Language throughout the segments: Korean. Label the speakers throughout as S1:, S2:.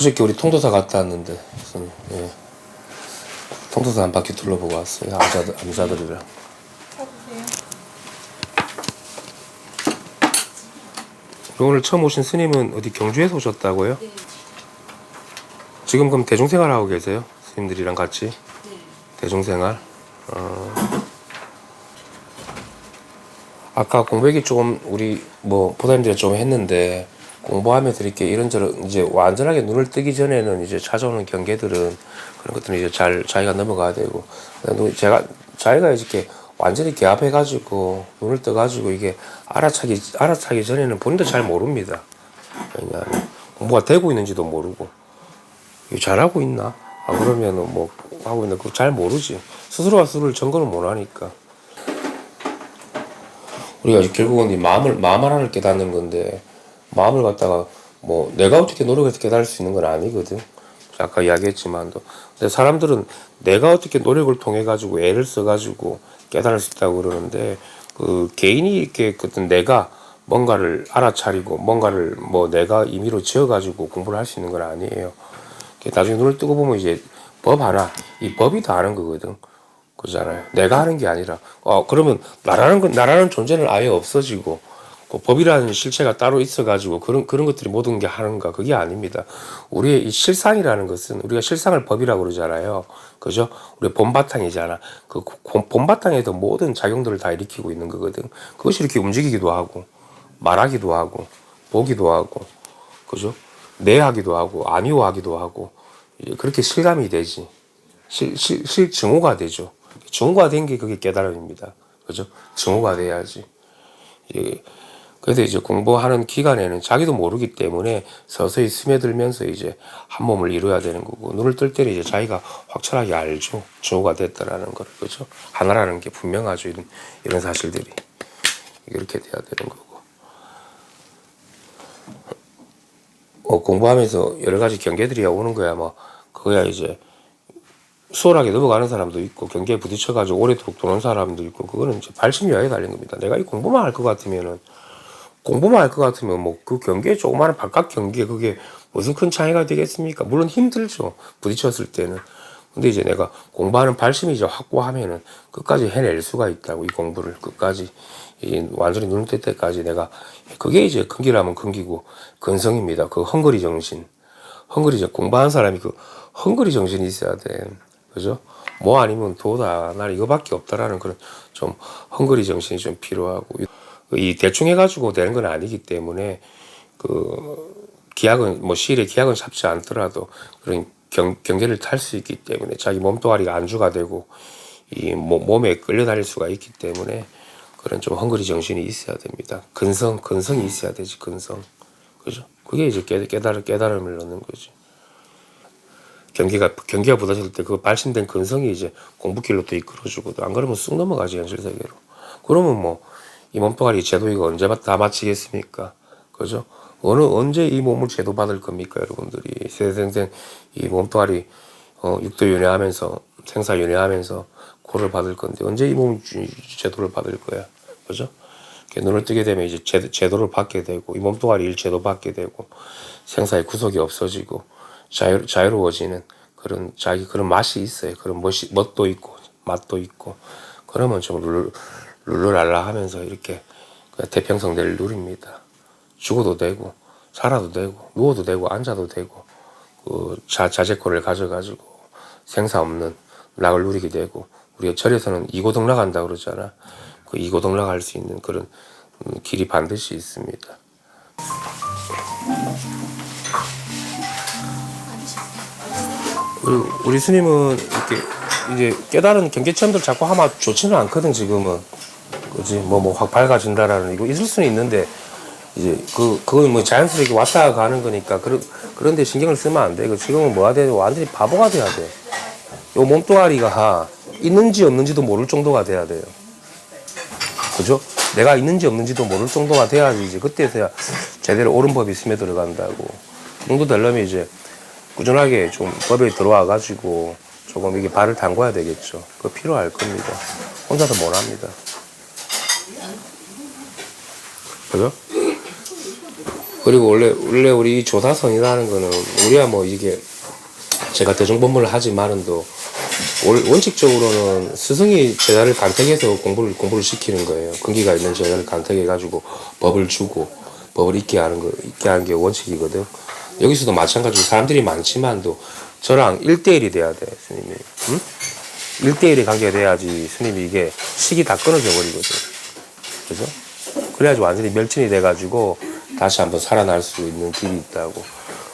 S1: 그저께 우리 통도사 갔다 왔는데, 예. 통도사 한 바퀴 둘러보고 왔어요. 암자들이랑. 오늘 처음 오신 스님은 어디 경주에서 오셨다고요?
S2: 네.
S1: 지금 그럼 대중생활 하고 계세요? 스님들이랑 같이?
S2: 네.
S1: 대중생활? 아까 공부 얘기 좀 우리 뭐 보다님들이 좀 했는데, 공부하면서 이렇게 이런저런 이제 완전하게 눈을 뜨기 전에는 이제 찾아오는 경계들은 그런 것들은 이제 잘 자기가 넘어가야 되고, 자기가 이렇게 완전히 개합해가지고 눈을 떠가지고 이게 알아차기 전에는 본인도 잘 모릅니다. 왜냐하면 공부가 되고 있는지도 모르고, 이거 잘하고 있나? 아, 그러면은 뭐 하고 있는데 그거 잘 모르지. 스스로가 스스로를 점검을 못 하니까. 우리가 결국은 이 마음 하나를 깨닫는 건데, 마음을 갖다가 뭐 내가 어떻게 노력해서 깨달을 수 있는 건 아니거든. 아까 이야기했지만도. 근데 사람들은 내가 어떻게 노력을 통해 가지고 애를 써 가지고 깨달을 수 있다고 그러는데, 그 개인이 이렇게 어떤 내가 뭔가를 알아차리고 뭔가를 뭐 내가 임의로 지어 가지고 공부를 할 수 있는 건 아니에요. 나중에 눈을 뜨고 보면 이제 법 하나, 이 법이 다 아는 거거든. 그잖아요. 내가 하는 게 아니라, 그러면 나라는 존재는 아예 없어지고, 그 법이라는 실체가 따로 있어가지고 그런 것들이 모든 게 하는가? 그게 아닙니다. 우리의 이 실상이라는 것은, 우리가 실상을 법이라고 그러잖아요. 그죠? 우리 본바탕이잖아. 그 본바탕에도 모든 작용들을 다 일으키고 있는 거거든. 그것이 이렇게 움직이기도 하고, 말하기도 하고, 보기도 하고, 그죠? 내하기도 하고, 아니오하기도 하고, 그렇게 실감이 되지. 증오가 되죠. 증오가 된 게 그게 깨달음입니다. 그죠? 증오가 돼야지. 그래서 이제 공부하는 기간에는 자기도 모르기 때문에 서서히 스며들면서 이제 한 몸을 이루어야 되는 거고, 눈을 뜰 때는 이제 자기가 확실하게 알죠. 증오가 됐다라는 걸. 그죠? 하나라는 게 분명하죠. 이런 사실들이. 이렇게 돼야 되는 거고. 공부하면서 여러 가지 경계들이 오는 거야. 뭐, 그거야 이제 수월하게 넘어가는 사람도 있고, 경계에 부딪혀가지고 오래도록 도는 사람도 있고, 그거는 이제 발심여하에 달린 겁니다. 내가 이 공부만 할 것 같으면 뭐 그 경계에 조그마한 바깥 경계에 그게 무슨 큰 차이가 되겠습니까? 물론 힘들죠. 부딪혔을 때는. 근데 이제 내가 공부하는 발심이 이제 확고하면은 끝까지 해낼 수가 있다고, 이 공부를 끝까지. 완전히 눈을 뜰 때까지 내가, 그게 이제 근기라면 근기고 근성입니다. 그 헝거리 정신. 공부하는 사람이 그 헝거리 정신이 있어야 돼. 그죠? 뭐 아니면 도다. 날 이거밖에 없다라는 그런 좀 헝거리 정신이 좀 필요하고, 이 대충 해가지고 되는 건 아니기 때문에, 그 기약은 뭐 시일에 기약은 잡지 않더라도 그런 경계를 탈 수 있기 때문에, 자기 몸뚱아리가 안주가 되고 이 몸에 끌려다닐 수가 있기 때문에 그런 좀 헝거리 정신이 있어야 됩니다. 근성이 있어야 되지, 근성. 그죠? 그게 이제 깨달음을 넣는 거지. 경기가 부딪힐 때 그 발신된 근성이 이제 공부길로 또 이끌어주거든. 안 그러면 쑥 넘어가지, 현실 세계로. 그러면 뭐 이 몸뚱아리 제도 이거 언제 다 마치겠습니까? 그죠? 언제 이 몸을 제도받을 겁니까, 여러분들이? 세생생 이 몸뚱아리 육도 윤회하면서, 생사 윤회하면서 고를 받을 건데, 언제 이 몸 제도를 받을 거야? 그죠? 눈을 뜨게 되면 이제 제도를 받게 되고, 이 몸뚱아리 일 제도 받게 되고, 생사의 구속이 없어지고 자유로워지는 그런 그런 맛이 있어요. 그런 멋도 있고 맛도 있고. 그러면 좀 룰루랄라 하면서 이렇게 태평성대를 누립니다. 죽어도 되고 살아도 되고 누워도 되고 앉아도 되고, 그 자제권을 가져가지고 생사 없는 낙을 누리게 되고, 우리가 절에서는 이고등락 한다 그러잖아. 그 이고등락 할 수 있는 그런 길이 반드시 있습니다. 우리 스님은 이렇게 이제 깨달은 경계체험들 자꾸 하면 좋지는 않거든, 지금은. 그지? 확 밝아진다라는, 이거 있을 수는 있는데, 이제 그건 뭐 자연스럽게 왔다 가는 거니까, 그런데 신경을 쓰면 안 돼. 지금은 뭐가 돼? 완전히 바보가 돼야 돼. 요 몸뚱아리가 있는지 없는지도 모를 정도가 돼야 돼요. 그죠? 내가 있는지 없는지도 모를 정도가 돼야지, 이제 그때서야 제대로 옳은 법이 스며 들어간다고. 그 정도 되려면 이제 꾸준하게 좀 법에 들어와 가지고 조금 이게 발을 담궈야 되겠죠. 그거 필요할 겁니다. 혼자서 못 합니다. 그죠? 그리고 원래 우리 이 조사선이라는 거는 우리야 뭐 이게 제가 대중법문을 하지만은도 원칙적으로는 스승이 제자를 간택해서 공부를 시키는 거예요. 근기가 있는 제자를 간택해가지고 법을 주고 법을 있게 하는 게 원칙이거든. 여기서도 마찬가지로 사람들이 많지만도 저랑 1대1이 돼야 돼, 스님이. 응? 1대1의 관계가 돼야지 스님이 이게 식이 다 끊어져 버리거든. 그죠? 그래야지 완전히 멸진이 돼가지고 다시 한번 살아날 수 있는 길이 있다고.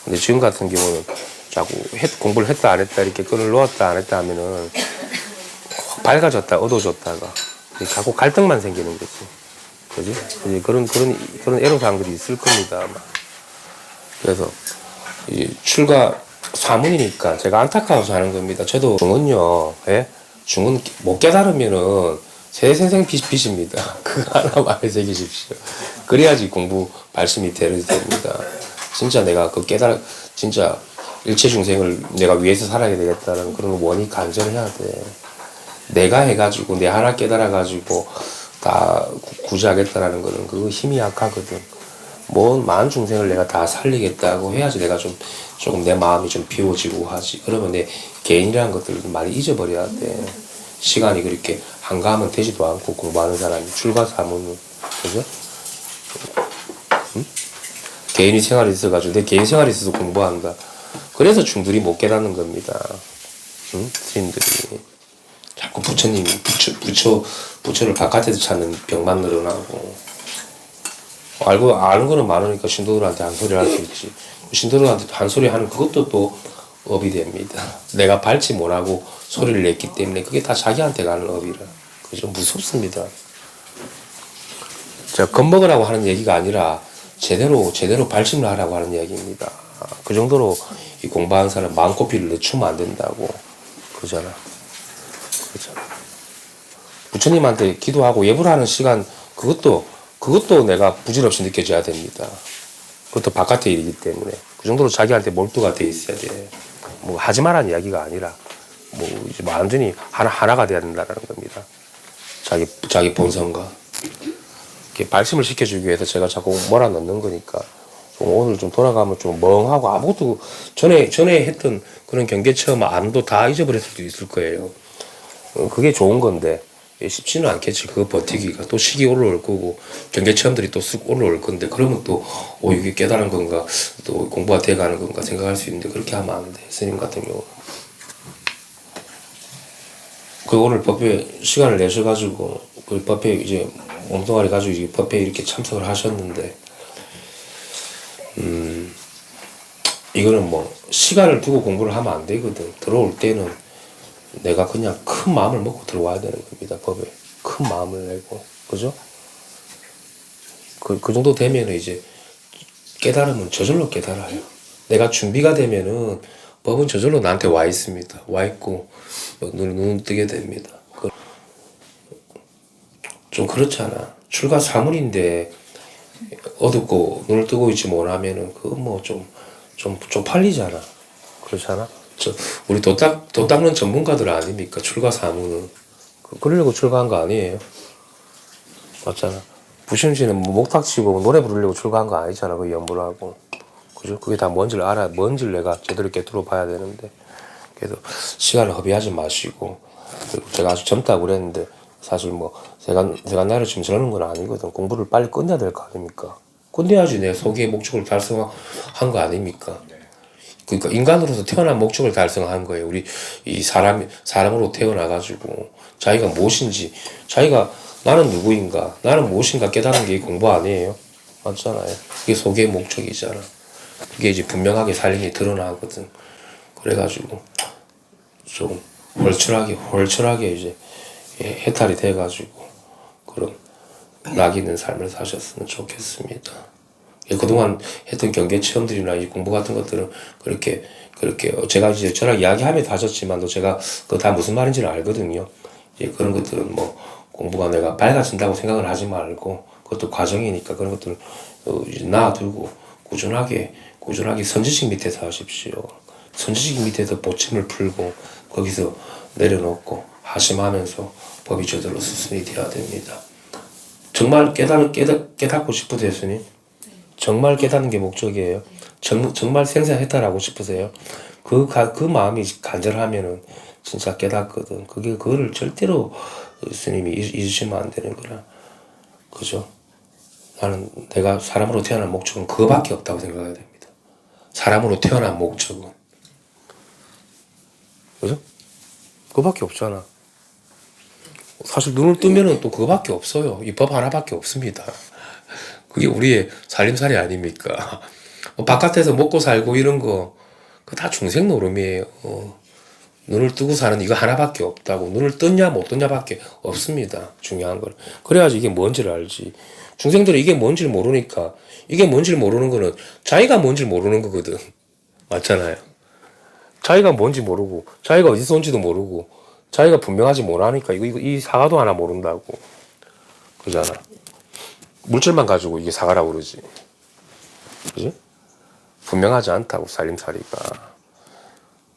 S1: 근데 지금 같은 경우는 자꾸 공부를 했다 안 했다 이렇게 끈을 놓았다 안 했다 하면은 밝아졌다 어두워졌다가 자꾸 갈등만 생기는 거지. 그지? 이제 그런 애로사항들이 있을 겁니다, 아마. 그래서 이 출가 사문이니까 제가 안타까워서 하는 겁니다. 저도 중은요, 예? 중은 못 깨달으면은 세생생 빚입니다. 그거 하나 마음에 새기십시오. 그래야지 공부 발심이 됩니다. 진짜 내가 진짜 일체 중생을 내가 위해서 살아야 되겠다는 그런 원이 간절을 해야 돼. 내가 해가지고 내 하나 깨달아가지고 다 구제하겠다라는 거는 그거 힘이 약하거든. 많은 중생을 내가 다 살리겠다고 해야지 내가 조금 내 마음이 좀 비워지고 하지. 그러면 내 개인이라는 것들을 많이 잊어버려야 돼. 시간이 그렇게 한가하면 되지도 않고 공부하는 사람이 출가사문은. 그죠? 응? 개인이 생활이 있어가지고 내 개인 생활이 있어서 공부한다. 그래서 중들이 못 깨닫는 겁니다. 응? 스님들이. 자꾸 부처님이, 부처를 바깥에서 찾는 병만 늘어나고. 아는 거는 많으니까 신도들한테 한 소리 할 수 있지. 신도들한테 한 소리 하는 그것도 또 업이 됩니다. 내가 밟지 못하고 소리를 냈기 때문에 그게 다 자기한테 가는 업이라. 그죠? 무섭습니다. 제가 겁먹으라고 하는 얘기가 아니라 제대로 발심을 하라고 하는 이야기입니다. 그 정도로 이 공부하는 사람 마음고삐를 늦추면 안 된다고. 그러잖아. 부처님한테 기도하고 예불 하는 시간 그것도 내가 부질없이 느껴져야 됩니다. 그것도 바깥의 일이기 때문에 그 정도로 자기한테 몰두가 돼 있어야 돼. 하지 말라는 이야기가 아니라 이제 완전히 하나가 돼야 된다는 겁니다. 자기 본성과 이렇게 발심을 시켜주기 위해서 제가 자꾸 몰아넣는 거니까 오늘 좀 돌아가면 좀 멍하고 아무것도 전에 했던 그런 경계 체험 안도 다 잊어버릴 수도 있을 거예요. 그게 좋은 건데 쉽지는 않겠지. 그거 버티기가. 또 식이 올라올 거고 경계 체험들이 또 쑥 올라올 건데 그러면 또 이게 깨달은 건가 또 공부가 돼가는 건가 생각할 수 있는데 그렇게 하면 안 돼. 스님 같은 경우는. 오늘 법회 시간을 내셔가지고 그 법회 이제 몸뚱아리 가지고 이제 법회 이렇게 참석을 하셨는데 이거는 시간을 두고 공부를 하면 안 되거든. 들어올 때는 내가 그냥 큰 마음을 먹고 들어와야 되는 겁니다. 법에 큰 마음을 내고. 그죠? 그 정도 되면은 이제 깨달으면 저절로 깨달아요. 내가 준비가 되면은 법은 저절로 나한테 와 있습니다. 와 있고 눈을 뜨게 됩니다. 좀 그렇잖아. 출가 사문인데 어둡고 눈을 뜨고 있지 못하면은 그거 좀 팔리잖아. 그렇잖아. 우리 돈 닦는 전문가들 아닙니까? 출가 사무는. 그러려고 출가한 거 아니에요? 맞잖아. 부심씨는 목탁치고 노래 부르려고 출가한 거 아니잖아. 그 연부를 하고. 그죠? 그게 다 뭔지를 내가 제대로 깨뚫어 봐야 되는데. 그래서 시간을 허비하지 마시고. 그리고 제가 아주 젊다고 그랬는데, 사실 제가 나이로 지금 젊은 건 아니거든. 공부를 빨리 끝내야 될 거 아닙니까? 끝내야지 내 소기의 목적을 달성한 거 아닙니까? 그러니까 인간으로서 태어난 목적을 달성한 거예요. 우리 이 사람으로 태어나가지고 자기가 무엇인지, 나는 누구인가, 나는 무엇인가 깨닫는 게 공부 아니에요. 맞잖아요. 그게 소개의 목적이잖아. 그게 이제 분명하게 삶이 드러나거든. 그래가지고 좀 홀철하게 이제 해탈이 돼가지고 그런 락 있는 삶을 사셨으면 좋겠습니다. 그동안 했던 경계 체험들이나 이 공부 같은 것들은 그렇게 제가 이제 저랑 이야기하면서 하셨지만도 제가 그거 다 무슨 말인지는 알거든요. 이제 그런 것들은 공부가 내가 밝아진다고 생각을 하지 말고 그것도 과정이니까 그런 것들은 이제 놔두고 꾸준하게 선지식 밑에서 하십시오. 선지식 밑에서 보침을 풀고 거기서 내려놓고 하심하면서 법이 저절로 수순이 돼야 됩니다. 정말 깨닫고 싶으세요, 스님? 정말 깨닫는 게 목적이에요. 정말 생사해탈하고 싶으세요. 그 마음이 간절하면은 진짜 깨닫거든. 그거를 절대로 스님이 잊으시면 안 되는 거라. 그죠? 나는 내가 사람으로 태어난 목적은 그거밖에 없다고 생각해야 됩니다. 사람으로 태어난 목적은. 그죠? 그거밖에 없잖아. 사실 눈을 뜨면은 또 그거밖에 없어요. 이 법 하나밖에 없습니다. 그게 우리의 살림살이 아닙니까? 바깥에서 먹고 살고 이런 거, 그거 다 중생 노름이에요. 눈을 뜨고 사는 이거 하나밖에 없다고. 눈을 떴냐 못 떴냐밖에 없습니다. 중요한 걸. 그래야지 이게 뭔지를 알지. 중생들은 이게 뭔지를 모르니까, 이게 뭔지를 모르는 거는 자기가 뭔지를 모르는 거거든. 맞잖아요. 자기가 뭔지 모르고, 자기가 어디서 온지도 모르고, 자기가 분명하지 못하니까 이 사과도 하나 모른다고. 그러잖아. 물질만 가지고 이게 사과라고 그러지. 그지? 분명하지 않다고, 살림살이가.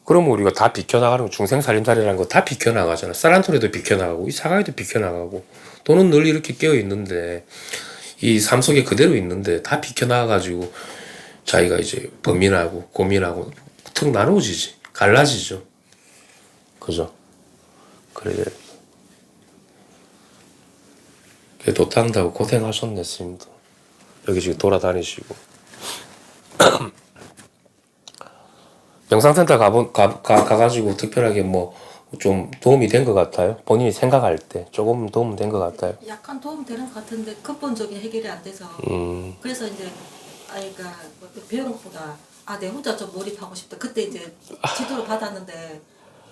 S1: 그러면 우리가 다 비켜나가는 거, 중생살림살이라는 거 다 비켜나가잖아. 쌀한톨에도 비켜나가고, 이 사과에도 비켜나가고, 돈은 늘 이렇게 깨어있는데, 이 삶 속에 그대로 있는데, 다 비켜나가가지고, 자기가 이제 범인하고, 고민하고, 툭 나누어지지. 갈라지죠. 그죠? 그래. 도탄다고 고생하셨네, 스님도. 여기 지금 돌아다니시고. 영상센터 가가지고 특별하게 뭐 좀 도움이 된 것 같아요? 본인이 생각할 때 조금 도움 된 것 같아요?
S2: 약간 도움 되는 것 같은데 근본적인 해결이 안 돼서 그래서 이제 아이가 배우는 것보다 내 혼자 좀 몰입하고 싶다. 그때 이제 지도를 받았는데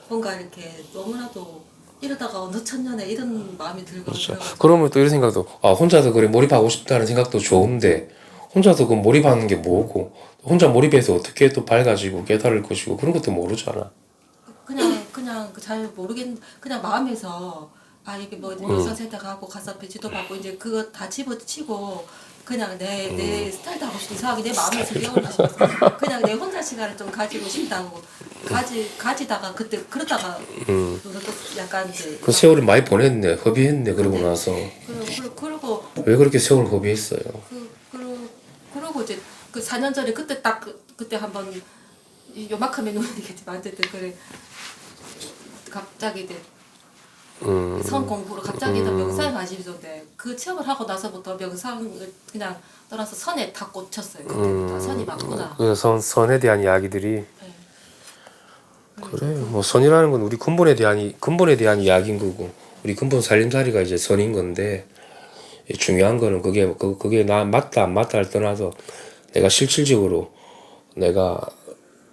S2: 뭔가 이렇게 너무나도 이러다가 어느 천년에 이런 마음이 들고
S1: 그렇죠.
S2: 그래가지고
S1: 그러면 또 이런 생각도, 혼자서 그래 몰입하고 싶다는 생각도 좋은데, 혼자서 그 몰입하는 게 뭐고, 혼자 몰입해서 어떻게 또 밝아지고 깨달을 것이고, 그런 것도 모르잖아.
S2: 그냥 잘 모르겠는 그냥 마음에서 이게 뭐 영상센터 가고 가서 지도 받고 이제 그거 다 집어치고 그냥 내 스타일도 하고 싶고 이상하게 내 마음에서 배우고 싶어서 그냥 내 혼자 시간을 좀 가지고 싶다고 가지다가 그때 그러다가 또 약간 이제
S1: 그 세월을 많이 보냈네, 허비했네, 그러고
S2: 네.
S1: 나서.
S2: 그러고
S1: 왜 그렇게 세월을 허비했어요?
S2: 그러고 이제 그 4년 전에 그때 딱 그때 한번 요만큼의 눈이겠지만 어쨌든 그래 갑자기 이제 선 공부로 갑자기 명상에 관심이 있었는데 그 체험을 하고 나서부터 명상을 그냥 떠나서 선에 다 꽂혔어요. 그때부터 선이 맞구나.
S1: 그래서 선에 대한 이야기들이.
S2: 네.
S1: 그래, 뭐 선이라는 건 우리 근본에 대한 이야기인 거고, 우리 근본 살림살이가 이제 선인 건데, 중요한 거는 그게 나 맞다 안 맞다를 떠나서 내가 실질적으로 내가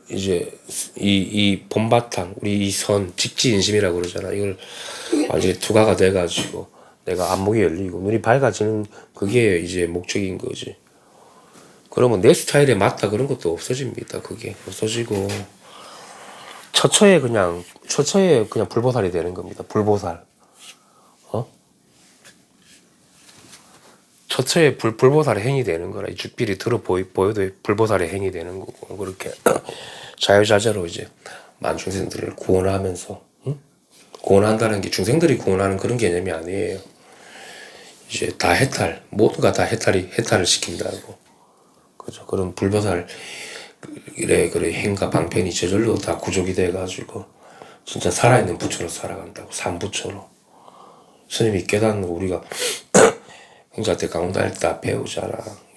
S1: 이제 이 본바탕 우리 이 선 직지인심이라고 그러잖아. 이걸 완전히 투과가 돼가지고 내가 안목이 열리고 눈이 밝아지는 그게 이제 목적인 거지. 그러면 내 스타일에 맞다 그런 것도 없어집니다. 그게 없어지고 처처에 그냥 불보살이 되는 겁니다. 불보살. 처처에 불보살의 행이 되는 거라. 이 죽비리 보여도 불보살의 행이 되는 거고, 그렇게 자유자재로 이제 만중생들을 구원하면서, 구원한다는 게 중생들이 구원하는 그런 개념이 아니에요. 이제 다 해탈, 모두가 다 해탈을 시킨다고. 그죠. 그런 불보살 그래 행과 방편이 저절로 다 구족이 돼가지고 진짜 살아있는 부처로 살아간다고. 삼부처로. 스님이 깨닫는 거 우리가 행자 때 강원다닐 때 배우잖아.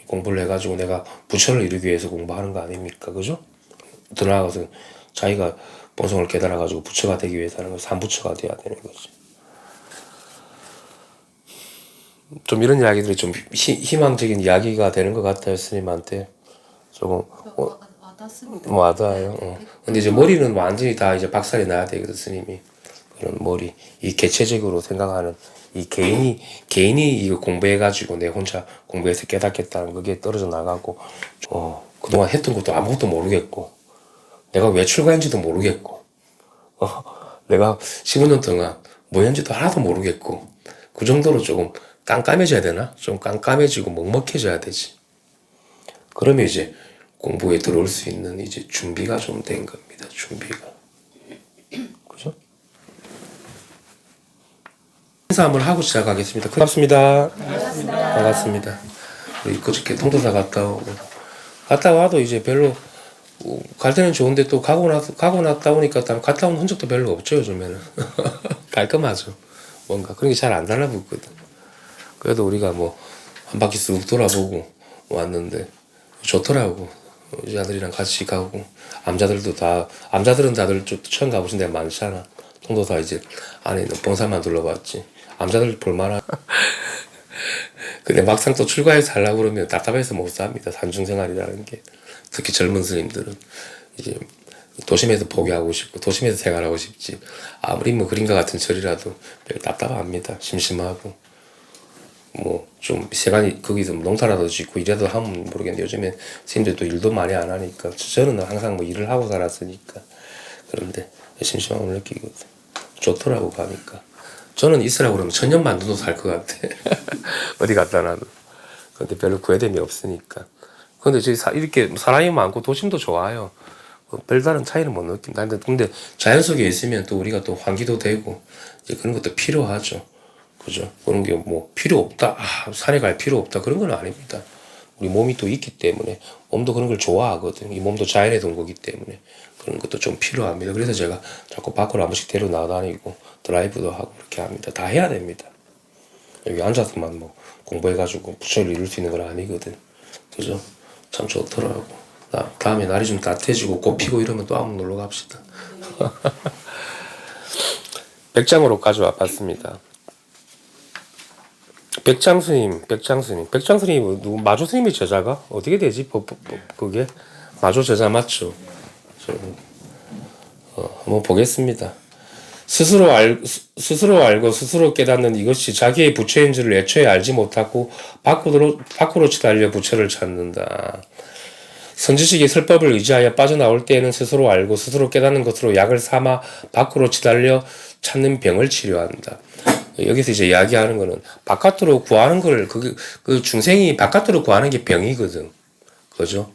S1: 공부를 해가지고 내가 부처를 이루기 위해서 공부하는 거 아닙니까? 그죠? 더 나아가서 자기가 본성을 깨달아가지고 부처가 되기 위해서 하는 거 삼부처가 돼야 되는 거지. 좀 이런 이야기들이 좀 희망적인 이야기가 되는 것 같아요. 스님한테. 조금
S2: 와닿습니다.
S1: 와닿아요. 근데 이제 머리는 완전히 다 이제 박살이 나야 되거든, 스님이. 그런 머리. 이 개체적으로 생각하는 이 개인이 이거 공부해가지고 내 혼자 공부해서 깨닫겠다는 그게 떨어져 나가고, 그동안 했던 것도 아무것도 모르겠고, 내가 왜 출가했는지도 모르겠고, 내가 15년 동안 뭐 했는지도 하나도 모르겠고, 그 정도로 조금 깜깜해져야 되나? 좀 깜깜해지고 먹먹해져야 되지. 그러면 이제 공부에 들어올 수 있는 이제 준비가 좀 된 겁니다. 준비가. 그죠? 인사 한번 하고 시작하겠습니다. 반갑습니다. 반갑습니다. 우리 그저께 통도사 갔다 오고 갔다 와도 이제 별로 갈 때는 좋은데 또 가고 났다 오니까 갔다 온 흔적도 별로 없죠 요즘에는. 깔끔하죠. 뭔가 그런 게 잘 안 달라붙거든. 그래도 우리가 뭐 한 바퀴 쓱 돌아보고 왔는데 좋더라고. 우리 아들이랑 같이 가고 암자들은 다들 좀 처음 가보신 데 많잖아. 통도사 이제 안에 있는 봉사만 둘러봤지. 암자들 볼만한. 근데 막상 또 출가해서 하려고 그러면 답답해서 못 삽니다. 산중생활이라는 게. 특히 젊은 스님들은 이제 도심에서 포기하고 싶고 도심에서 생활하고 싶지. 아무리 뭐 그림과 같은 절이라도 답답합니다. 심심하고 뭐 좀 시간이 거기서 농사라도 짓고 이래도 하면 모르겠는데 요즘에 스님들도 일도 많이 안 하니까 저는 항상 뭐 일을 하고 살았으니까 그런데 심심함을 느끼거든. 좋더라고 가니까. 저는 있으라고 그러면 천년 만두도 살 것 같아. 어디 갔다 놔도. 근데 별로 구애됨이 없으니까. 근데 저기 이렇게 사람이 많고 도심도 좋아요. 별다른 차이는 못 느낀다. 근데 자연 속에 있으면 또 우리가 또 환기도 되고 이제 그런 것도 필요하죠. 그죠? 그런 게 뭐 필요 없다. 산에 갈 필요 없다. 그런 건 아닙니다. 우리 몸이 또 있기 때문에 몸도 그런 걸 좋아하거든. 이 몸도 자연의 동거기 때문에 그런 것도 좀 필요합니다. 그래서 제가 자꾸 밖으로 한 번씩 데려 나다니고 드라이브도 하고 그렇게 합니다. 다 해야 됩니다. 여기 앉아서만 뭐 공부해가지고 부처를 이룰 수 있는 건 아니거든. 그죠? 참 좋더라고. 다음에 날이 좀 따뜻해지고 꽃 피고 이러면 또 한번 놀러 갑시다. 백장으로 가져와 봤습니다. 백장스님 누구 마조 스님의 제자가 어떻게 되지? 그게 마조 제자 맞죠? 한번 보겠습니다. 스스로 알고 스스로 깨닫는 이것이 자기의 부처인 줄을 애초에 알지 못하고 밖으로 치달려 부처를 찾는다. 선지식이 설법을 의지하여 빠져나올 때에는 스스로 알고 스스로 깨닫는 것으로 약을 삼아 밖으로 치달려 찾는 병을 치료한다. 여기서 이제 이야기하는 거는 바깥으로 구하는 걸 그 중생이 바깥으로 구하는 게 병이거든. 그죠?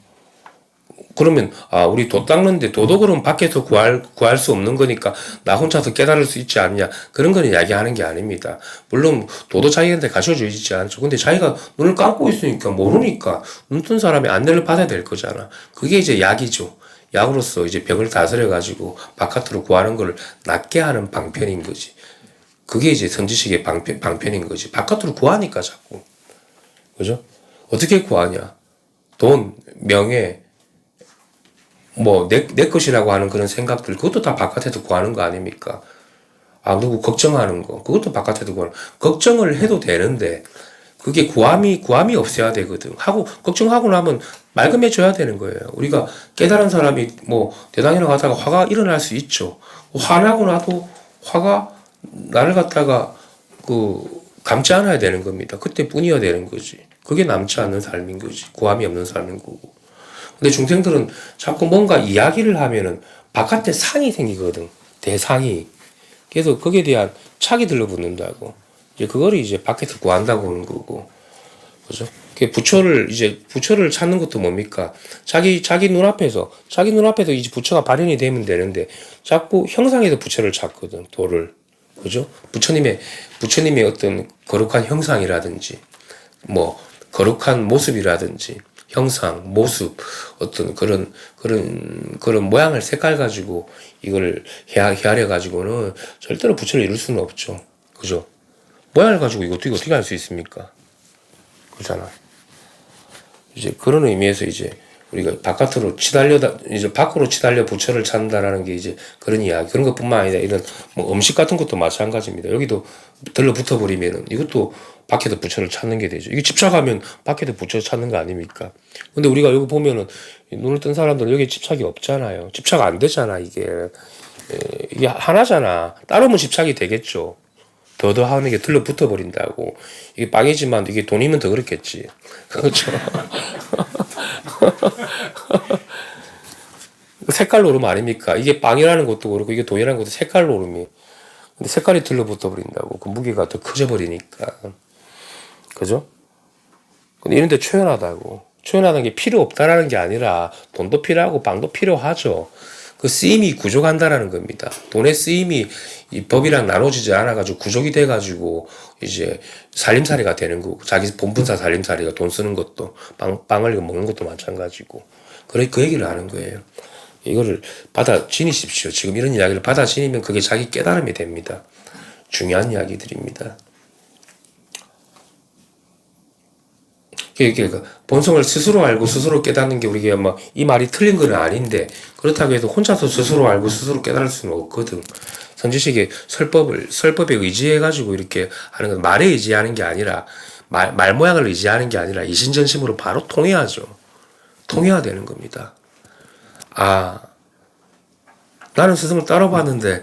S1: 그러면 우리 도 닦는데 도도 그럼 밖에서 구할 수 없는 거니까 나 혼자서 깨달을 수 있지 않냐, 그런 건 이야기하는 게 아닙니다. 물론 도도 자기한테 가르쳐주지 않죠. 근데 자기가 눈을 감고 있으니까 모르니까 눈 뜬 사람이 안내를 받아야 될 거잖아. 그게 이제 약이죠. 약으로서 이제 병을 다스려 가지고 바깥으로 구하는 걸 낫게 하는 방편인 거지. 그게 이제 선지식의 방편인 거지. 바깥으로 구하니까 자꾸. 그죠? 어떻게 구하냐? 돈, 명예, 뭐, 내 것이라고 하는 그런 생각들, 그것도 다 바깥에서 구하는 거 아닙니까? 누구 걱정하는 거, 그것도 바깥에서 구하는 거. 걱정을 해도 되는데, 그게 구함이 없어야 되거든. 걱정하고 나면 말끔해져야 되는 거예요. 우리가 깨달은 사람이 뭐, 대당이라고 하다가 화가 일어날 수 있죠. 화나고 나도 화가 나를 갖다가 감지 않아야 되는 겁니다. 그때뿐이어야 되는 거지. 그게 남지 않는 삶인 거지. 구함이 없는 삶인 거고. 근데 중생들은 자꾸 뭔가 이야기를 하면은 바깥에 상이 생기거든. 대상이. 그래서 거기에 대한 착이 들러붙는다고. 이제 그거를 이제 밖에서 구한다고 하는 거고. 그죠? 부처를 찾는 것도 뭡니까? 자기 눈앞에서 이제 부처가 발현이 되면 되는데 자꾸 형상에서 부처를 찾거든. 도를. 그죠? 부처님의 어떤 거룩한 형상이라든지, 뭐, 거룩한 모습이라든지, 형상, 모습, 어떤 그런 모양을 색깔 가지고 이걸 헤아려 가지고는 절대로 부처를 이룰 수는 없죠. 그죠? 모양을 가지고 이거 어떻게 할 수 있습니까? 그렇잖아. 이제 그런 의미에서 이제 우리가 밖으로 치달려 부처를 찾는다라는 게 이제 그런 이야기. 그런 것뿐만 아니라 이런 뭐 음식 같은 것도 마찬가지입니다. 여기도 들러붙어 버리면은 이것도 밖에서 부처를 찾는 게 되죠. 이게 집착하면 밖에서 부처를 찾는 거 아닙니까? 근데 우리가 여기 보면은 눈을 뜬 사람들은 여기 집착이 없잖아요. 집착 안 되잖아, 이게. 이게 하나잖아. 따르면 집착이 되겠죠. 더 하는 게 들러붙어 버린다고. 이게 빵이지만 이게 돈이면 더 그렇겠지. 그렇죠. 색깔 노름 아닙니까? 이게 빵이라는 것도 그렇고 이게 돈이라는 것도 색깔 노름이. 근데 색깔이 들러붙어 버린다고. 그 무게가 더 커져 버리니까. 그죠? 근데 이런데 초연하다고. 초연하는 게 필요 없다라는 게 아니라 돈도 필요하고 빵도 필요하죠. 그 쓰임이 구족한다라는 겁니다. 돈의 쓰임이 이 법이랑 나눠지지 않아가지고 구족이 돼가지고 이제 살림살이가 되는 거고 자기 본분사 살림살이가 돈 쓰는 것도 빵을 먹는 것도 마찬가지고 그래 그 얘기를 하는 거예요. 이거를 받아 지니십시오. 지금 이런 이야기를 받아 지니면 그게 자기 깨달음이 됩니다. 중요한 이야기들입니다. 그러니까 본성을 스스로 알고 스스로 깨닫는 게 우리가 뭐 이 말이 틀린 건 아닌데 그렇다고 해도 혼자서 스스로 알고 스스로 깨달을 수는 없거든. 선지식의 설법에 의지해가지고 이렇게 하는 건 말에 의지하는 게 아니라 말 모양을 의지하는 게 아니라 이신전심으로 바로 통해야죠. 통해야 되는 겁니다. 아, 나는 스승을 따라봤는데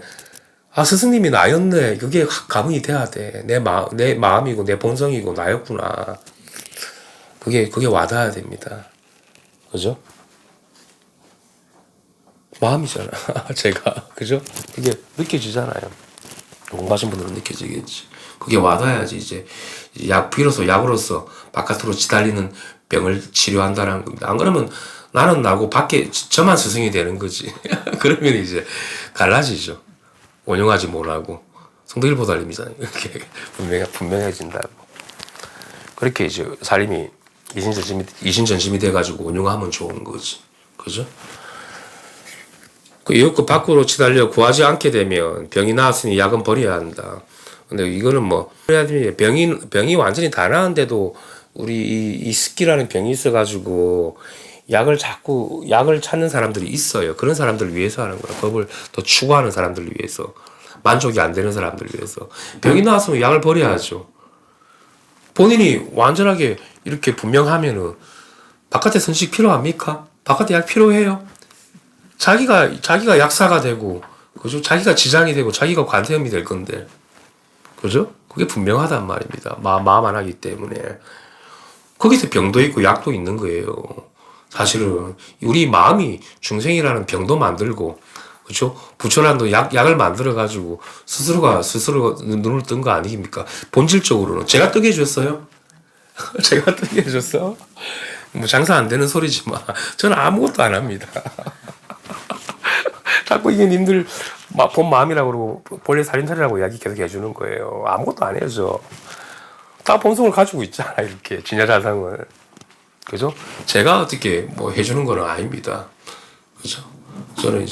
S1: 아, 스승님이 나였네. 그게 감흥이 돼야 돼. 내 마음이고 내 본성이고 나였구나. 그게 와닿아야 됩니다. 그죠? 마음이잖아. 제가. 그죠? 그게 느껴지잖아요. 공부하신 분들은 느껴지겠지. 그게 와닿아야지, 이제. 비로소 약으로서 바깥으로 지달리는 병을 치료한다는 겁니다. 안 그러면 나는 나고 밖에 저만 스승이 되는 거지. 그러면 이제 갈라지죠. 원용하지 못하고. 성덕일보살님이잖아요. 이렇게 분명해진다고. 그렇게 이제 살림이 이신전심이 돼가지고 운용하면 좋은 거지. 그죠? 그 밖으로 치달려 구하지 않게 되면 병이 나았으니 약은 버려야 한다. 근데 이거는 뭐, 병이 완전히 다 나은데도 우리 이 습기라는 병이 있어가지고 약을 찾는 사람들이 있어요. 그런 사람들을 위해서 하는 거야. 법을 더 추구하는 사람들을 위해서. 만족이 안 되는 사람들을 위해서. 병이 나왔으면 약을 버려야죠. 본인이 완전하게 이렇게 분명하면은 바깥에 선식 필요합니까? 바깥에 약 필요해요? 자기가 약사가 되고, 그죠? 자기가 지장이 되고, 자기가 관세음이 될 건데, 그죠? 그게 분명하단 말입니다. 마음 안 하기 때문에. 거기서 병도 있고 약도 있는 거예요. 사실은 우리 마음이 중생이라는 병도 만들고, 그죠? 부처란도 약을 만들어가지고 스스로 눈을 뜬 거 아닙니까? 본질적으로는. 제가 뜨게 해줬어요? 제가 뜨게 해줬어? 뭐 장사 안 되는 소리지만, 저는 아무것도 안 합니다. 자꾸 이게 님들 본 마음이라고 그러고, 본래 살인살이라고 이야기 계속 해주는 거예요. 아무것도 안 해야죠. 다 본성을 가지고 있잖아, 이렇게. 진야자상을. 그죠? 제가 어떻게 뭐 해주는 건 아닙니다. 그죠? 저는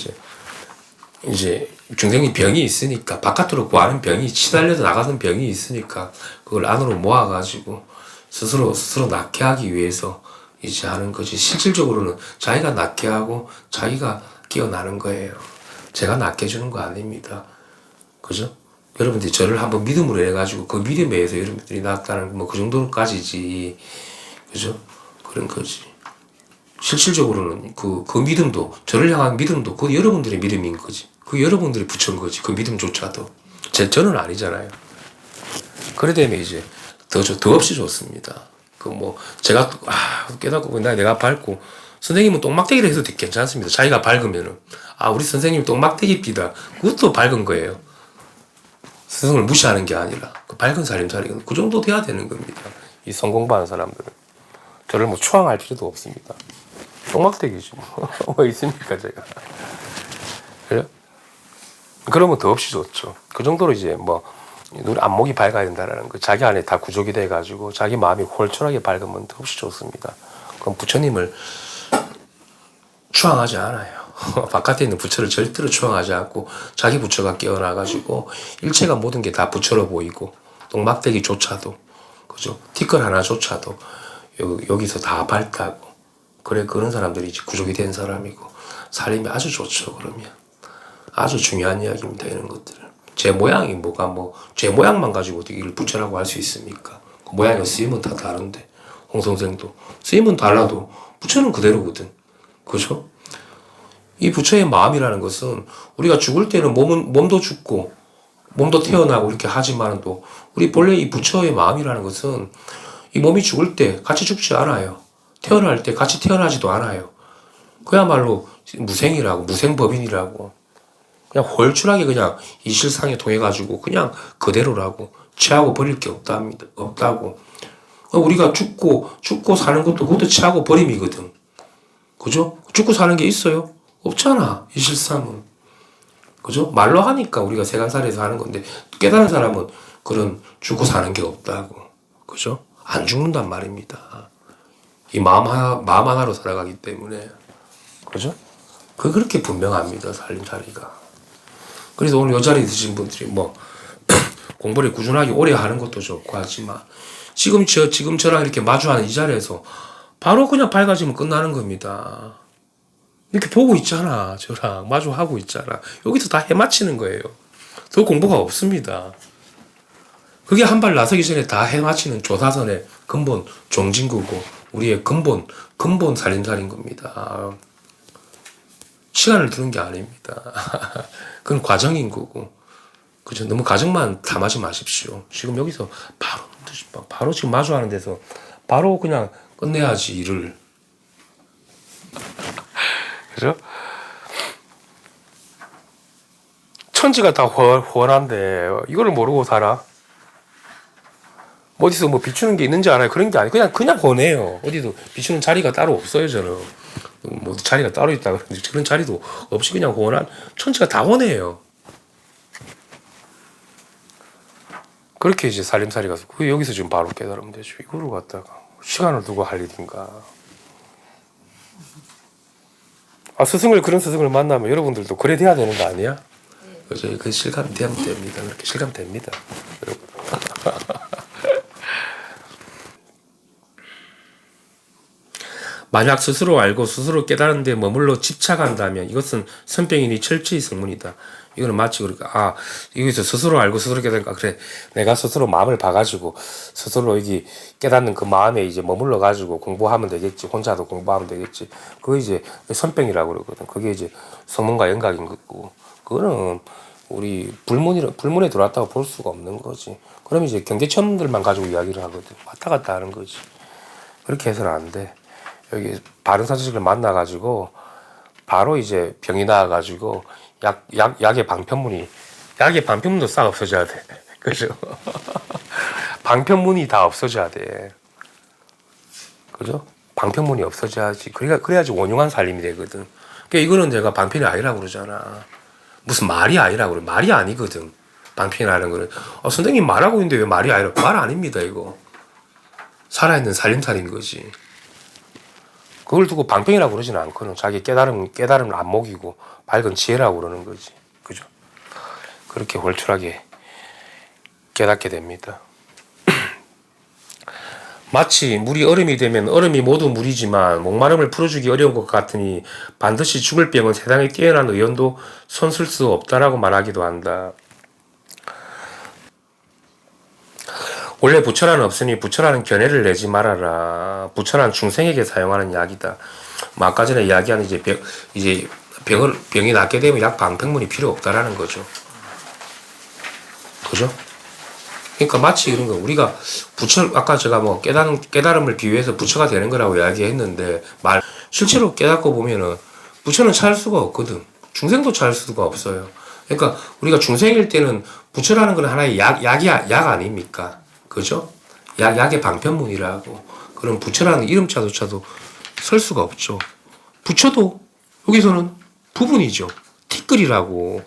S1: 이제 중생이 병이 있으니까 바깥으로 구하는 병이 치달려서 나가는 병이 있으니까 그걸 안으로 모아가지고 스스로 낫게 하기 위해서 이제 하는 거지. 실질적으로는 자기가 낫게 하고 자기가 깨어나는 거예요. 제가 낫게 해주는 거 아닙니다. 그죠? 여러분들이 저를 한번 믿음으로 해가지고 그 믿음에 의해서 여러분들이 낫다는 뭐 그 정도까지지. 그죠? 그런 거지. 실질적으로는 그 믿음도, 저를 향한 믿음도 그 여러분들의 믿음인 거지. 그 여러분들이 붙인 거지. 그 믿음조차도. 저는 아니잖아요. 그래 되면 이제 더 없이 좋습니다. 제가, 깨닫고, 내가 밝고, 선생님은 똥막대기를 해도 괜찮습니다. 자기가 밝으면은. 우리 선생님이 똥막대기입니다. 그것도 밝은 거예요. 스승을 무시하는 게 아니라, 그 밝은 살림살이, 그 정도 돼야 되는 겁니다. 이 성공부하는 사람들은. 저를 뭐 추앙할 필요도 없습니다. 똥막대기지 뭐 있습니까 제가. 그래요? 그러면 더 없이 좋죠. 그 정도로 이제 뭐 눈 안목이 밝아야 된다는 거. 자기 안에 다 구족이 돼가지고 자기 마음이 홀철하게 밝으면 더 없이 좋습니다. 그럼 부처님을 추앙하지 않아요. 바깥에 있는 부처를 절대로 추앙하지 않고 자기 부처가 깨어나가지고 일체가 모든 게 다 부처로 보이고 똥막대기조차도, 그죠? 티끌 하나조차도 여기서 다 밝다고. 그래, 그런 사람들이 이제 구족이 된 사람이고, 살림이 아주 좋죠, 그러면. 아주 중요한 이야기입니다, 이런 것들은. 제 모양이 제 모양만 가지고 어떻게 이걸 부처라고 할 수 있습니까? 그 모양의 쓰임은 다 다른데, 홍성생도. 쓰임은 달라도, 부처는 그대로거든. 그죠? 이 부처의 마음이라는 것은, 우리가 죽을 때는 몸도 죽고, 몸도 태어나고 이렇게 하지만 또, 우리 본래 이 부처의 마음이라는 것은, 이 몸이 죽을 때 같이 죽지 않아요. 태어날 때 같이 태어나지도 않아요. 그야말로 무생이라고, 무생법인이라고. 그냥 홀출하게 그냥 이 실상에 통해가지고 그냥 그대로라고. 취하고 버릴 게 없다고. 우리가 죽고 사는 것도 그것도 취하고 버림이거든. 그죠? 죽고 사는 게 있어요? 없잖아. 이 실상은. 그죠? 말로 하니까 우리가 세간살에서 하는 건데 깨달은 사람은 그런 죽고 사는 게 없다고. 그죠? 안 죽는단 말입니다. 이 마음 하나로 살아가기 때문에. 그죠? 그렇게 분명합니다. 살림살이가. 그래서 오늘 이 자리에 드신 분들이 뭐 공부를 꾸준하게 오래 하는 것도 좋고 하지만 지금 저랑 이렇게 마주하는 이 자리에서 바로 그냥 밝아지면 끝나는 겁니다. 이렇게 보고 있잖아. 저랑 마주하고 있잖아. 여기서 다 해마치는 거예요. 더 공부가 없습니다. 그게 한 발 나서기 전에 다 해마치는 조사선의 근본 종진구고 우리의 근본 살림살인 겁니다. 시간을 두는 게 아닙니다. 그건 과정인 거고. 그죠? 너무 과정만 담하지 마십시오. 지금 여기서 바로 지금 마주하는 데서 바로 그냥 끝내야지 일을. 그죠? 천지가 다 훤한데 이거를 모르고 살아? 어디서 뭐 비추는 게 있는지 알아요? 그런 게 아니고 그냥 훤해요. 어디도 비추는 자리가 따로 없어요. 저는 뭐 자리가 따로 있다 그러는데 그런 자리도 없이 그냥 훤한 천지가 다 훤해요. 그렇게 이제 살림살이가 여기서 지금 바로 깨달으면 되죠. 이거를 갖다가 시간을 두고 할 일인가. 스승을 그런 스승을 만나면 여러분들도 그래 돼야 되는 거 아니야? 그죠? 그 실감되면 됩니다. 그렇게 실감됩니다. 여러분. 만약 스스로 알고 스스로 깨달은 데 머물러 집착한다면 이것은 선병이니 철저히 성문이다. 이거는 마치 그러니까 여기서 스스로 알고 스스로 깨달으니까 그래 내가 스스로 마음을 봐가지고 스스로 여기 깨닫는 그 마음에 이제 머물러 가지고 공부하면 되겠지. 혼자도 공부하면 되겠지. 그거 이제 선병이라고 그러거든. 그게 이제 성문과 연각인 거고 그거는 우리 불문에 들어왔다고 볼 수가 없는 거지. 그럼 이제 경계천들만 가지고 이야기를 하거든. 왔다 갔다 하는 거지. 그렇게 해서는 안 돼. 여기 바른 사주식을 만나가지고 바로 이제 병이 나와가지고 약의 방편문도 싹 없어져야 돼. 그죠? 방편문이 다 없어져야 돼. 그죠? 방편문이 없어져야지. 그래야지 원흉한 살림이 되거든. 그러니까 이거는 내가 방편이 아니라고 그러잖아. 무슨 말이 아니라고 그래. 말이 아니거든. 방편이라는 거는. 선생님 말하고 있는데 왜 말이 아니라 말 아닙니다, 이거. 살아있는 살림살인 거지. 그걸 두고 방편이라고 그러지는 않거든. 자기 깨달음을 안 먹이고 밝은 지혜라고 그러는 거지. 그죠? 그렇게 홀출하게 깨닫게 됩니다. 마치 물이 얼음이 되면 얼음이 모두 물이지만 목마름을 풀어주기 어려운 것 같으니 반드시 죽을 병은 세상에 뛰어난 의원도 손쓸 수 없다라고 말하기도 한다. 원래 부처란 없으니 부처라는 견해를 내지 말아라. 부처란 중생에게 사용하는 약이다. 뭐 아까 전에 이야기한 병이 낫게 되면 약 방편문이 필요 없다라는 거죠. 그죠? 그러니까 마치 이런 거 우리가 아까 제가 뭐 깨달음을 비유해서 부처가 되는 거라고 이야기했는데 실제로 깨닫고 보면은 부처는 찾을 수가 없거든. 중생도 찾을 수가 없어요. 그러니까 우리가 중생일 때는 부처라는 건 하나의 약 아닙니까? 그죠? 약의 방편문이라고. 그럼 부처라는 이름자조차도 설 수가 없죠. 부처도 여기서는 부분이죠. 티끌이라고.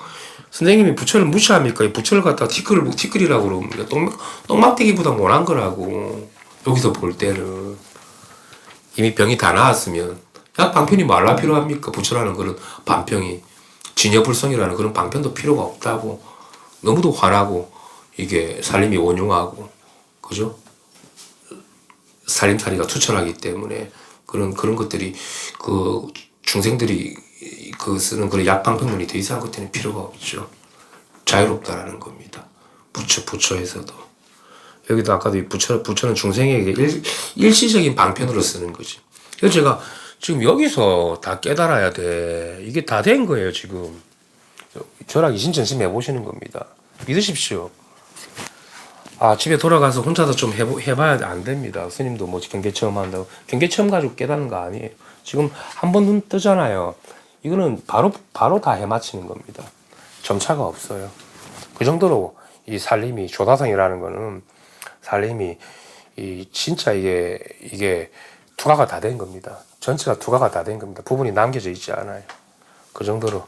S1: 선생님이 부처를 무시합니까? 부처를 갖다가 티끌이라고 그럽니다. 똥막대기보다 못한 거라고. 여기서 볼 때는. 이미 병이 다 나았으면 약 방편이 말라 필요합니까? 부처라는 그런 반평이. 진여불성이라는 그런 방편도 필요가 없다고. 너무도 화나고 이게 살림이 원흉하고 그죠? 살림살이가 투철하기 때문에 그런 것들이 그 중생들이 쓰는 그런 약방편문이 더 이상한 것들은 필요가 없죠. 자유롭다라는 겁니다. 부처에서도 여기도 아까도 부처는 중생에게 일시적인 방편으로 쓰는 거지. 그래서 제가 지금 여기서 다 깨달아야 돼. 이게 다 된 거예요 지금. 저랑 이신전심 해보시는 겁니다. 믿으십시오. 집에 돌아가서 혼자서 좀 해봐야 안 됩니다. 스님도 뭐 경계체험 한다고. 경계체험 가지고 깨닫는 거 아니에요. 지금 한 번 눈 뜨잖아요. 이거는 바로 다 해맞히는 겁니다. 점차가 없어요. 그 정도로 이 살림이 조다성이라는 거는 살림이 진짜 이게 투과가 다 된 겁니다. 전체가 투과가 다 된 겁니다. 부분이 남겨져 있지 않아요. 그 정도로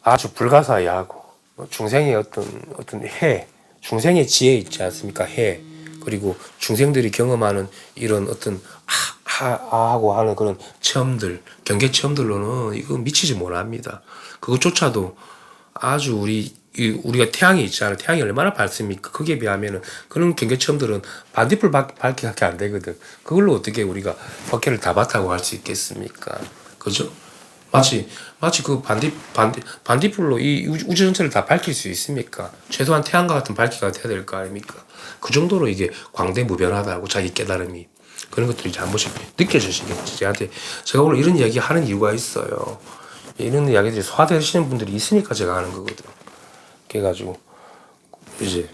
S1: 아주 불가사의하고 중생의 어떤 중생의 지혜 있지 않습니까? 그리고 중생들이 경험하는 이런 어떤 하고 하는 그런 체험들, 경계 체험들로는 이거 미치지 못합니다. 그것조차도 아주 우리가 태양이 있잖아요. 태양이 얼마나 밝습니까? 거기에 비하면은 그런 경계 체험들은 반딧불 밝기밖에 안 되거든. 그걸로 어떻게 우리가 법계를 다 봤다고 할 수 있겠습니까? 그죠? 마치 그 반딧불로 이 우주 전체를 다 밝힐 수 있습니까? 최소한 태양과 같은 밝기가 돼야 될 거 아닙니까? 그 정도로 이게 광대무변하다고 자기 깨달음이 그런 것들이 이제 한 번씩 느껴지시겠지. 제가 오늘 이런 이야기 하는 이유가 있어요. 이런 이야기들이 소화되시는 분들이 있으니까 제가 하는 거거든. 그래가지고 이제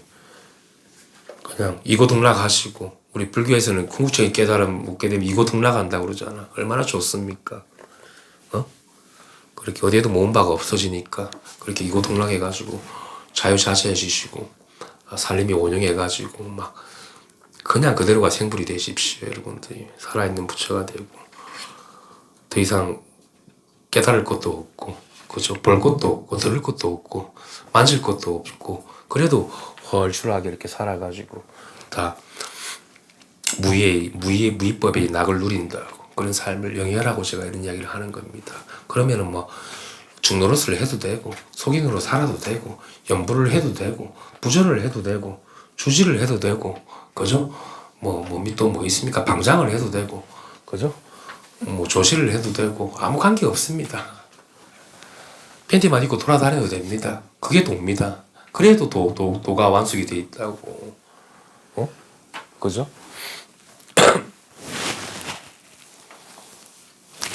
S1: 그냥 이고등락하시고, 우리 불교에서는 궁극적인 깨달음 묻게 되면 이고등락한다고 그러잖아. 얼마나 좋습니까? 그렇게 어디에도 모은 바가 없어지니까 그렇게 이고동락해가지고 자유자재해지시고 살림이 원영해가지고 막 그냥 그대로가 생불이 되십시오. 여러분들이 살아있는 부처가 되고 더 이상 깨달을 것도 없고, 그죠? 볼 것도 없고 들을 것도 없고 만질 것도 없고, 그래도 헐출하게 이렇게 살아가지고 다 무위법의 낙을 누린다고, 그런 삶을 영위하라고 제가 이런 이야기를 하는 겁니다. 그러면은 뭐 중노릇을 해도 되고 속인으로 살아도 되고 연부를 해도 되고 부전을 해도 되고 주지를 해도 되고, 그죠? 또 있습니까? 방장을 해도 되고, 그죠? 조시를 해도 되고 아무 관계 없습니다. 팬티만 입고 돌아다녀도 됩니다. 그게 도입니다. 그래도 도가 완숙이 돼 있다고. 그죠?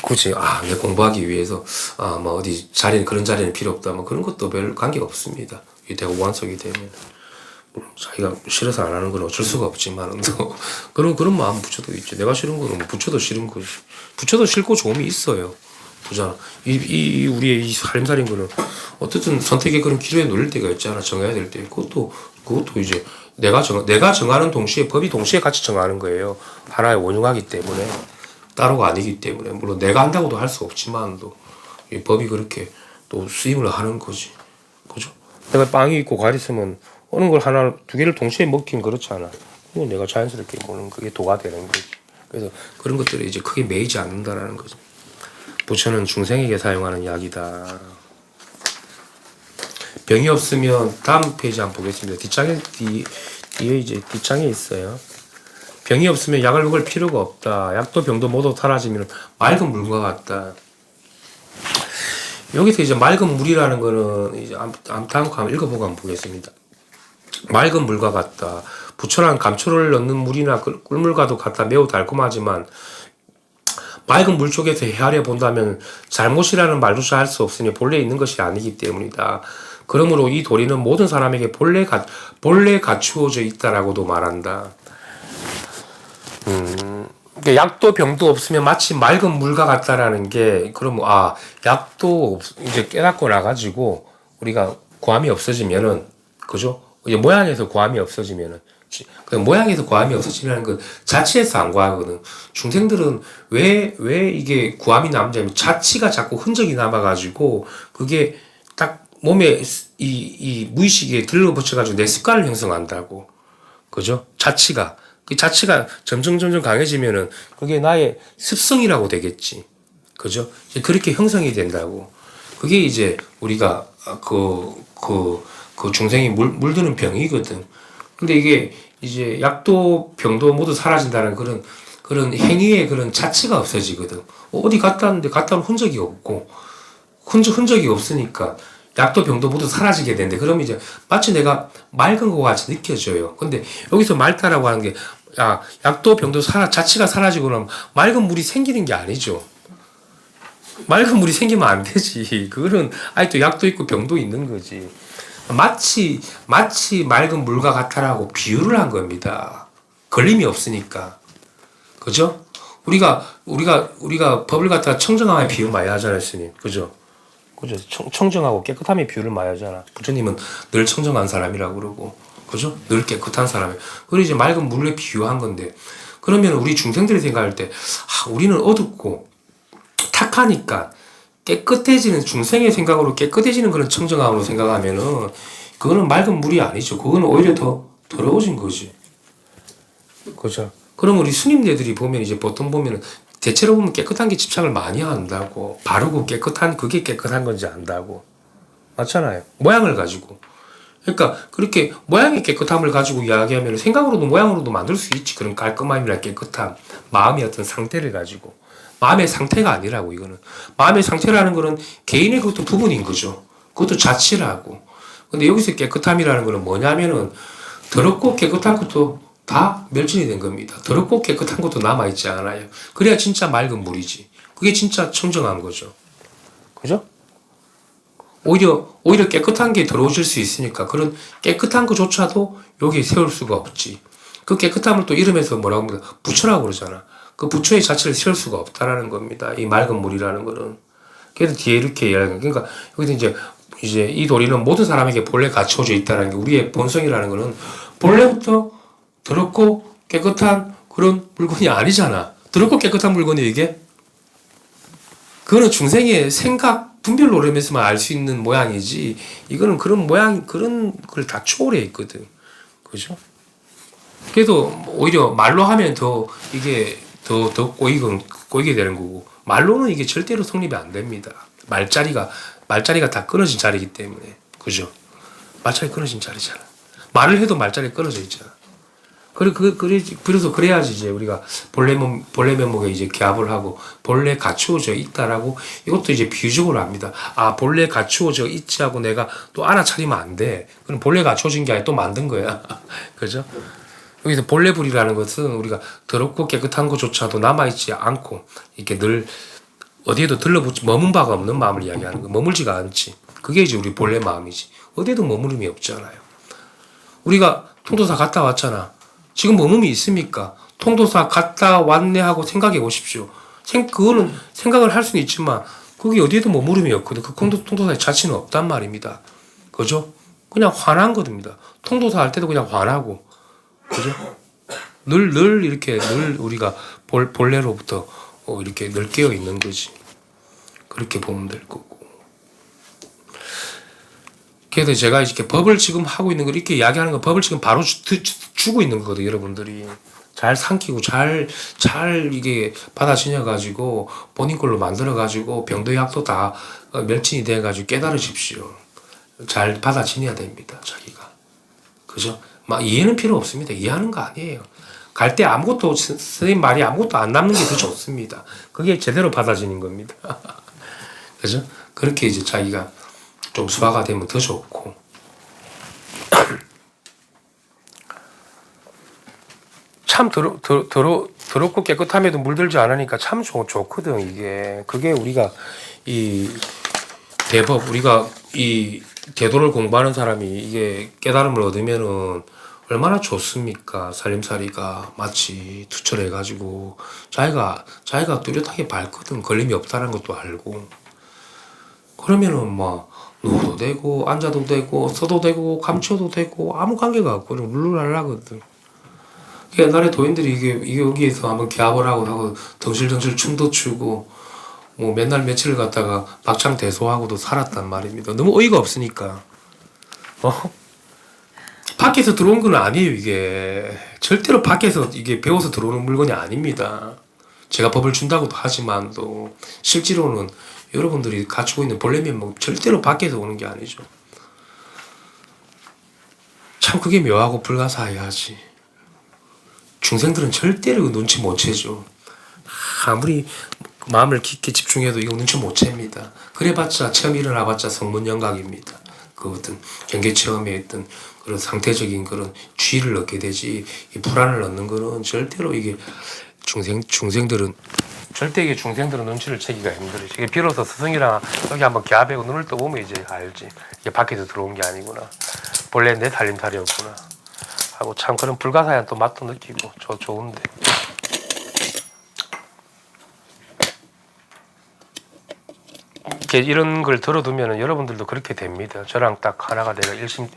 S1: 굳이 내 공부하기 위해서 어디 그런 자리는 필요 없다 그런 것도 별 관계가 없습니다. 이 대가 완숙이 되면 물론 자기가 싫어서 안 하는 건 어쩔 수가 없지만 또 그런 마음 부처도 있죠. 내가 싫은 거는 부처도 싫은 거지. 부처도 싫고 좋음이 있어요. 보잖아. 우리의 이 살림살인 거는 어쨌든 선택의 그런 기로에 놓일 때가 있잖아. 정해야 될 때. 그것도 이제 내가 정하는 동시에 법이 동시에 같이 정하는 거예요. 하나의 원흉하기 때문에, 따로가 아니기 때문에. 물론 내가 한다고도 할 수 없지만도 이 법이 그렇게 또 수임을 하는 거지. 그죠? 내가 빵이 있고 과일 있으면 어느 걸 두 개를 동시에 먹긴 그렇지 않아. 그건 내가 자연스럽게 먹는 그게 도가 되는 거지. 그래서 그런 것들이 이제 크게 매이지 않는다라는 거지. 부처는 중생에게 사용하는 약이다. 병이 없으면 다음 페이지 한번 보겠습니다. 뒤에 이제 뒷장에 있어요. 병이 없으면 약을 먹을 필요가 없다. 약도 병도 모두 사라지면 맑은 물과 같다. 여기서 이제 맑은 물이라는 거는 이제 다음 거 한번 읽어보고 한번 보겠습니다. 맑은 물과 같다. 부처란 감초를 넣는 물이나 꿀물과도 같다. 매우 달콤하지만 맑은 물 쪽에서 헤아려 본다면 잘못이라는 말조차 할 수 없으니 본래 있는 것이 아니기 때문이다. 그러므로 이 도리는 모든 사람에게 본래 갖추어져 있다라고도 말한다. 약도 병도 없으면 마치 맑은 물과 같다라는 게, 그럼 약도 이제 깨닫고 나가지고 우리가 고함이 없어지면은, 그죠? 이제 모양에서 고함이 없어지면은, 그 모양에서 고함이 없어지는 그 자치에서 안 고하거든. 중생들은 왜 이게 고함이 남냐면 자치가 자꾸 흔적이 남아가지고 그게 딱 몸에 이 무의식에 들러붙여가지고 내 습관을 형성한다고. 그죠? 자치가 점점 강해지면은 그게 나의 습성이라고 되겠지. 그죠? 그렇게 형성이 된다고. 그게 이제 우리가 그 중생이 물드는 병이거든. 근데 이게 이제 약도 병도 모두 사라진다는 그런 행위의 그런 자체가 없어지거든. 어디 갔다 왔는데 갔다 온 흔적이 없고, 흔적이 없으니까 약도 병도 모두 사라지게 되는데, 그러면 이제 마치 내가 맑은 것 같이 느껴져요. 근데 여기서 맑다라고 하는 게, 약도 병도 자체가 사라지고 나면 맑은 물이 생기는 게 아니죠. 맑은 물이 생기면 안 되지. 그거는 아직도 약도 있고 병도 있는 거지. 마치 맑은 물과 같다라고 비유를 한 겁니다. 걸림이 없으니까. 그죠? 우리가 법을 갖다가 청정함에 비유 많이 하잖아요, 스님. 그죠? 청정하고 깨끗함에 비유를 많이 하잖아. 부처님은 늘 청정한 사람이라고 그러고, 그죠? 늘 깨끗한 사람이. 그리고 이제 맑은 물에 비유한 건데, 그러면 우리 중생들이 생각할 때, 우리는 어둡고 탁하니까 깨끗해지는 중생의 생각으로 깨끗해지는 그런 청정함으로 생각하면은 그거는 맑은 물이 아니죠. 그거는 오히려 더 더러워진 거지. 그죠? 그럼 우리 스님네들이 보면 이제 보통 보면은 대체로 보면 깨끗한 게 집착을 많이 한다고. 바르고 깨끗한 그게 깨끗한 건지 안다고. 맞잖아요. 모양을 가지고. 그러니까 그렇게 모양의 깨끗함을 가지고 이야기하면 생각으로도 모양으로도 만들 수 있지. 그런 깔끔함이나 깨끗함, 마음의 어떤 상태를 가지고. 마음의 상태가 아니라고 이거는. 마음의 상태라는 거는 개인의 그것도 부분인 거죠. 그것도 자치라고. 근데 여기서 깨끗함이라는 거는 뭐냐면은 더럽고 깨끗한 것도 다 멸진이 된 겁니다. 더럽고 깨끗한 것도 남아있지 않아요. 그래야 진짜 맑은 물이지. 그게 진짜 청정한 거죠. 그죠? 오히려 깨끗한 게 더러워질 수 있으니까 그런 깨끗한 것조차도 여기에 세울 수가 없지. 그 깨끗함을 또 이름에서 뭐라고 합니다. 부처라고 그러잖아. 그 부처의 자체를 세울 수가 없다라는 겁니다. 이 맑은 물이라는 거는. 그래서 뒤에 이렇게 이야기하는 그러니까 여기서 이제 이 도리는 모든 사람에게 본래 갖춰져 있다는 게 우리의 본성이라는 거는 본래부터 더럽고 깨끗한 그런 물건이 아니잖아. 더럽고 깨끗한 물건이 이게? 그거는 중생의 생각 분별 노름에서만 알 수 있는 모양이지 이거는 그런 모양 그런 걸 다 초월해 있거든. 그죠? 그래도 오히려 말로 하면 더 이게 더 꼬이게 되는 거고 말로는 이게 절대로 성립이 안 됩니다. 말자리가 다 끊어진 자리이기 때문에. 그죠? 말자리 끊어진 자리잖아. 말을 해도 말자리 끊어져 있잖아. 그래서 그래야지 이제 우리가 본래 면목에 이제 기합을 하고 본래 갖추어져 있다라고 이것도 이제 비유적으로 합니다. 아, 본래 갖추어져 있지 하고 내가 또 알아차리면 안 돼. 그럼 본래 갖추어진 게 아니라 또 만든 거야. 그죠? 여기서 본래불이라는 것은 우리가 더럽고 깨끗한 것조차도 남아있지 않고 이렇게 늘 어디에도 머문 바가 없는 마음을 이야기하는 거. 머물지가 않지. 그게 이제 우리 본래 마음이지. 어디에도 머무름이 없잖아요. 우리가 통도사 갔다 왔잖아. 지금 머물이 있습니까? 통도사 갔다 왔네 하고 생각해 보십시오. 그거는 생각을 할 수는 있지만 그게 어디에도 머무름이 없거든. 그 통도사의 자체는 없단 말입니다. 그죠? 그냥 화난 겁니다. 통도사 할 때도 그냥 화나고. 그죠? 늘 이렇게 우리가 본래로부터 이렇게 늘 깨어 있는 거지. 그렇게 보면 될 거고. 그래서 제가 이렇게 법을 지금 하고 있는 걸 이렇게 이야기하는 거 법을 지금 바로 주고 있는 거거든요, 여러분들이. 잘 삼키고 잘 이게 받아지녀가지고 본인 걸로 만들어가지고 병도 약도 다 멸진이 돼가지고 깨달으십시오. 잘 받아지녀야 됩니다, 자기가. 그죠? 막 이해는 필요 없습니다. 이해하는 거 아니에요. 갈 때 아무것도 선생님 말이 아무것도 안 남는 게 더 좋습니다. 그게 제대로 받아지는 겁니다. 그죠? 그렇게 이제 자기가 좀 수화가 되면 더 좋고. 참 더럽고 깨끗함에도 물들지 않으니까 참 좋거든 이게. 그게 우리가 이 대법 우리가 이 대도를 공부하는 사람이 이게 깨달음을 얻으면은 얼마나 좋습니까? 살림살이가 마치 투철해가지고 자기가 뚜렷하게 밝거든. 걸림이 없다는 것도 알고. 그러면은 뭐 누워도 되고 앉아도 되고 서도 되고 감춰도 되고 아무 관계가 없고 룰루랄라거든. 옛날에 도인들이 이게 여기에서 한번 기합을 하고 덩실덩실 춤도 추고 뭐 맨날 며칠을 갖다가 박창대소하고도 살았단 말입니다. 너무 어이가 없으니까. 밖에서 들어온 건 아니에요. 이게 절대로 밖에서 이게 배워서 들어오는 물건이 아닙니다. 제가 법을 준다고도 하지만도 실제로는 여러분들이 갖추고 있는 본래 면목 절대로 밖에서 오는 게 아니죠. 참 그게 묘하고 불가사의하지. 중생들은 절대로 눈치 못 채죠. 아무리 마음을 깊게 집중해도 이거 눈치 못 챕니다. 그래봤자 처음 일어나봤자 성문영각입니다. 그 어떤 경계 체험에 있던 그런 상태적인 그런 주의를 얻게 되지 이 불안을 얻는 거는 절대로 이게 중생들은 절대 이게 중생들은 눈치를 채기가 힘들어요. 이게 비로소 스승이랑 여기 한번 기합하고 눈을 떠보면 이제 알지. 이게 밖에서 들어온 게 아니구나. 본래 내 살림살이었구나. 하고 참 그런 불가사의한 또 맛도 느끼고 좋은데. 이렇게 이런 걸 들어두면은 여러분들도 그렇게 됩니다. 저랑 딱 하나가 돼가 일심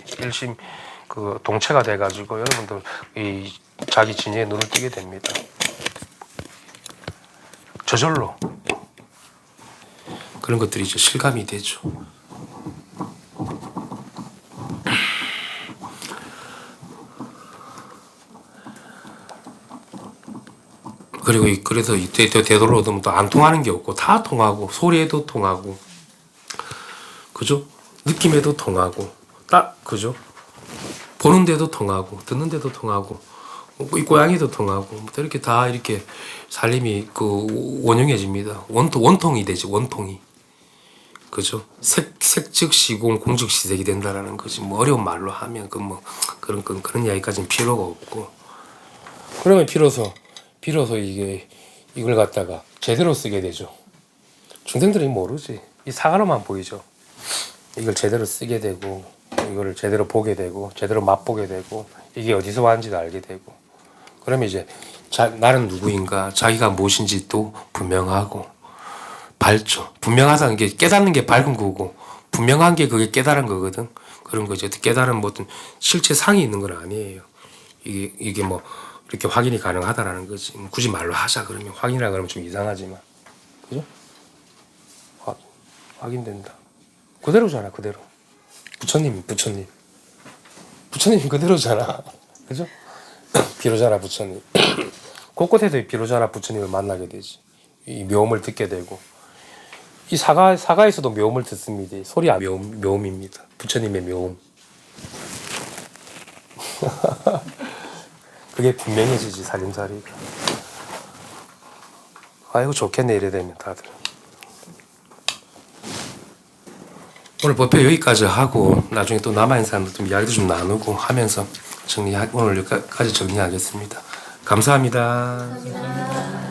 S1: 그 동체가 돼가지고 여러분들 이 자기 진리에 눈을 뜨게 됩니다. 저절로. 그런 것들이 이제 실감이 되죠. 그리고 그래서 이때 되도록이면 또 안 통하는 게 없고 다 통하고 소리에도 통하고 그죠? 느낌에도 통하고 딱 그죠? 보는 데도 통하고 듣는 데도 통하고 이 고양이도 통하고 뭐 이렇게 다 이렇게 살림이 그 원용해집니다. 원통이 되지 원통이 그죠? 색즉시공 공즉시색이 된다라는 거지. 뭐 어려운 말로 하면 그 뭐 그런 이야기까지는 필요가 없고 그러면 비로소 이걸 갖다가 제대로 쓰게 되죠. 중생들이 모르지. 이 사과로만 보이죠. 이걸 제대로 쓰게 되고 이거를 제대로 보게 되고 제대로 맛보게 되고 이게 어디서 왔는지도 알게 되고 그러면 이제 나는 누구인가 자기가 무엇인지 또 분명하고 밝죠. 분명하다는 게 깨닫는 게 밝은 거고 분명한 게 그게 깨달은 거거든. 그런 거죠. 깨달은 뭐든 실체 상이 있는 건 아니에요. 이게 뭐 이렇게 확인이 가능하다라는 거지. 굳이 말로 하자 그러면 확인이라 그러면 좀 이상하지만 그죠? 확인된다. 그대로잖아 그대로. 부처님 그대로잖아. 그죠? 비로자나 부처님. 곳곳에서 비로자나 부처님을 만나게 되지. 이 묘음을 듣게 되고 이 사가에서도 묘음을 듣습니다. 소리 묘음입니다. 부처님의 묘음. 그게 분명해지지 살림살이가. 아이고 좋겠네 이래 되면 다들. 오늘 법회 여기까지 하고 나중에 또 남아있는 사람들 좀 이야기도 좀 나누고 하면서 오늘 여기까지 정리하겠습니다. 감사합니다.
S2: 감사합니다.